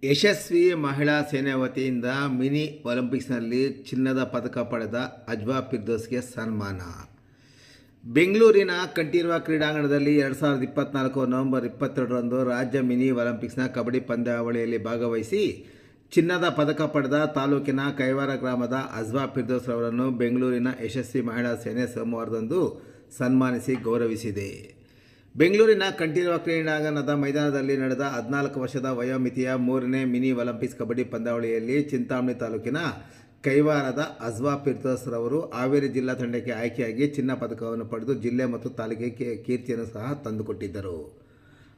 ಯಶಸ್ವಿ ಮಹಿಳಾ ಸೇನೆ ವತಿಯಿಂದ ಮಿನಿ ಒಲಿಂಪಿಕ್ಸ್ನಲ್ಲಿ ಚಿನ್ನದ ಪದಕ ಪಡೆದ ಅಜ್ವಾ ಫಿರ್ದೌಸ್ಗೆ ಸನ್ಮಾನ. ಬೆಂಗಳೂರಿನ ಕಂಠೀರವ ಕ್ರೀಡಾಂಗಣದಲ್ಲಿ 2024 ನವೆಂಬರ್ 22ರಂದು ರಾಜ್ಯ ಮಿನಿ ಒಲಿಂಪಿಕ್ಸ್ನ ಕಬಡ್ಡಿ ಪಂದ್ಯಾವಳಿಯಲ್ಲಿ ಭಾಗವಹಿಸಿ ಚಿನ್ನದ ಪದಕ ಪಡೆದ ತಾಲೂಕಿನ ಕೈವಾರ ಗ್ರಾಮದ ಅಜ್ವಾ ಫಿರ್ದೌಸ್ ರವರನ್ನು ಬೆಂಗಳೂರಿನ ಯಶಸ್ವಿ ಮಹಿಳಾ ಸೇನೆ ಸೋಮವಾರದಂದು ಸನ್ಮಾನಿಸಿ ಗೌರವಿಸಿದೆ. ಬೆಂಗಳೂರಿನ ಕಂಠೀರವ ಕ್ರೀಡಾಂಗಣದ ಮೈದಾನದಲ್ಲಿ ನಡೆದ 14 ವರ್ಷದ ವಯೋಮಿತಿಯ 3ನೇ ಮಿನಿ ಒಲಿಂಪಿಕ್ಸ್ ಕಬಡ್ಡಿ ಪಂದ್ಯಾವಳಿಯಲ್ಲಿ ಚಿಂತಾಮಣಿ ತಾಲೂಕಿನ ಕೈವಾರದ ಅಜ್ವಾ ಫಿರ್ದೌಸ್ ರವರು ಹಾವೇರಿ ಜಿಲ್ಲಾ ತಂಡಕ್ಕೆ ಆಯ್ಕೆಯಾಗಿ ಚಿನ್ನ ಪದಕವನ್ನು ಪಡೆದು ಜಿಲ್ಲೆ ಮತ್ತು ತಾಲೂಕಿಗೆ ಕೀರ್ತಿಯನ್ನು ಸಹ ತಂದುಕೊಟ್ಟಿದ್ದರು.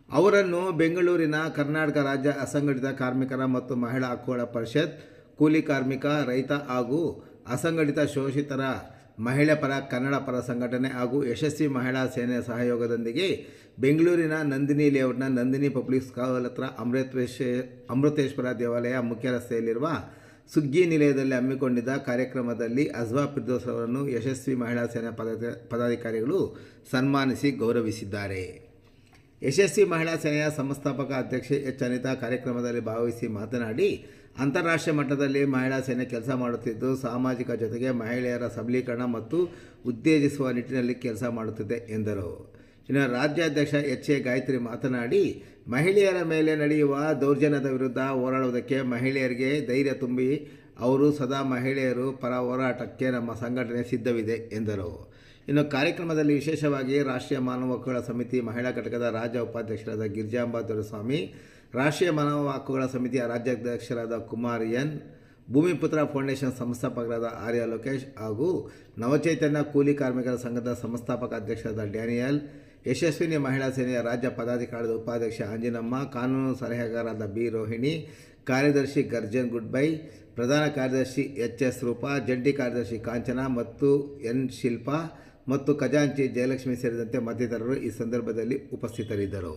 ಅವರನ್ನು ಬೆಂಗಳೂರಿನ ಕರ್ನಾಟಕ ರಾಜ್ಯ ಅಸಂಘಟಿತ ಕಾರ್ಮಿಕರ ಮತ್ತು ಮಹಿಳಾ ಹಕ್ಕುಗಳ ಪರಿಷತ್, ಕೂಲಿ ಕಾರ್ಮಿಕ, ರೈತ ಹಾಗೂ ಅಸಂಘಟಿತ ಶೋಷಿತರ ಮಹಿಳೆ ಪರ ಕನ್ನಡ ಪರ ಸಂಘಟನೆ ಹಾಗೂ ಯಶಸ್ವಿ ಮಹಿಳಾ ಸೇನೆ ಸಹಯೋಗದೊಂದಿಗೆ ಬೆಂಗಳೂರಿನ ನಂದಿನಿ ಲೇಔಟ್ನ ನಂದಿನಿ ಪಬ್ಲಿಕ್ ಸ್ಕೂಲ್ ಹತ್ರ ಅಮೃತೇಶ್ವರ ದೇವಾಲಯ ಮುಖ್ಯ ರಸ್ತೆಯಲ್ಲಿರುವ ಸುಗ್ಗಿ ನಿಲಯದಲ್ಲಿ ಹಮ್ಮಿಕೊಂಡಿದ್ದ ಕಾರ್ಯಕ್ರಮದಲ್ಲಿ ಅಜ್ವಾ ಫಿರ್ದೌಸ್ ಅವರನ್ನು ಯಶಸ್ವಿ ಮಹಿಳಾ ಸೇನೆ ಪದಾಧಿಕಾರಿಗಳು ಸನ್ಮಾನಿಸಿ ಗೌರವಿಸಿದ್ದಾರೆ. ಯಶಸ್ವಿ ಮಹಿಳಾ ಸೇನೆಯ ಸಂಸ್ಥಾಪಕ ಅಧ್ಯಕ್ಷೆ ಎಚ್ ಅನಿತಾ ಕಾರ್ಯಕ್ರಮದಲ್ಲಿ ಭಾಗವಹಿಸಿ ಮಾತನಾಡಿ, ಅಂತಾರಾಷ್ಟ್ರೀಯ ಮಟ್ಟದಲ್ಲಿ ಮಹಿಳಾ ಸೇನೆ ಕೆಲಸ ಮಾಡುತ್ತಿದ್ದು ಸಾಮಾಜಿಕ ಜೊತೆಗೆ ಮಹಿಳೆಯರ ಸಬಲೀಕರಣ ಮತ್ತು ಉತ್ತೇಜಿಸುವ ನಿಟ್ಟಿನಲ್ಲಿ ಕೆಲಸ ಮಾಡುತ್ತಿದೆ ಎಂದರು. ಇನ್ನು ರಾಜ್ಯಾಧ್ಯಕ್ಷ ಎಚ್ ಎ ಗಾಯತ್ರಿ ಮಾತನಾಡಿ, ಮಹಿಳೆಯರ ಮೇಲೆ ನಡೆಯುವ ದೌರ್ಜನ್ಯದ ವಿರುದ್ಧ ಹೋರಾಡುವುದಕ್ಕೆ ಮಹಿಳೆಯರಿಗೆ ಧೈರ್ಯ ತುಂಬಿ ಅವರು ಸದಾ ಮಹಿಳೆಯರು ಪರ ಹೋರಾಟಕ್ಕೆ ನಮ್ಮ ಸಂಘಟನೆ ಸಿದ್ಧವಿದೆ ಎಂದರು. ಇನ್ನು ಕಾರ್ಯಕ್ರಮದಲ್ಲಿ ವಿಶೇಷವಾಗಿ ರಾಷ್ಟ್ರೀಯ ಮಾನವ ಹಕ್ಕುಗಳ ಸಮಿತಿ ಮಹಿಳಾ ಘಟಕದ ರಾಜ್ಯ ಉಪಾಧ್ಯಕ್ಷರಾದ ಗಿರಿಜಾಂಬಾ ದೊರೆಸ್ವಾಮಿ, ರಾಷ್ಟ್ರೀಯ ಮಾನವ ಹಕ್ಕುಗಳ ಸಮಿತಿಯ ರಾಜ್ಯಾಧ್ಯಕ್ಷರಾದ ಕುಮಾರ್ ಎನ್, ಭೂಮಿಪುತ್ರ ಫೌಂಡೇಶನ್ ಸಂಸ್ಥಾಪಕರಾದ ಆರ್ಯ ಲೋಕೇಶ್ ಹಾಗೂ ನವಚೈತನ್ಯ ಕೂಲಿ ಕಾರ್ಮಿಕರ ಸಂಘದ ಸಂಸ್ಥಾಪಕ ಅಧ್ಯಕ್ಷರಾದ ಡ್ಯಾನಿಯಲ್, ಯಶಸ್ವಿನಿ ಮಹಿಳಾ ಸೇನೆಯ ರಾಜ್ಯ ಪದಾಧಿಕಾರದ ಉಪಾಧ್ಯಕ್ಷ ಅಂಜಿನಮ್ಮ, ಕಾನೂನು ಸಲಹೆಗಾರರಾದ ಬಿ ರೋಹಿಣಿ, ಕಾರ್ಯದರ್ಶಿ ಗರ್ಜನ್ ಗುಡ್ಬೈ, ಪ್ರಧಾನ ಕಾರ್ಯದರ್ಶಿ ಎಚ್ ಎಸ್ ರೂಪಾ, ಜಂಟಿ ಕಾರ್ಯದರ್ಶಿ ಕಾಂಚನ ಮತ್ತು ಎನ್ ಶಿಲ್ಪಾ ಮತ್ತು ಖಜಾಂಚಿ ಜಯಲಕ್ಷ್ಮಿ ಸೇರಿದಂತೆ ಮತ್ತಿತರರು ಈ ಸಂದರ್ಭದಲ್ಲಿ ಉಪಸ್ಥಿತರಿದ್ದರು.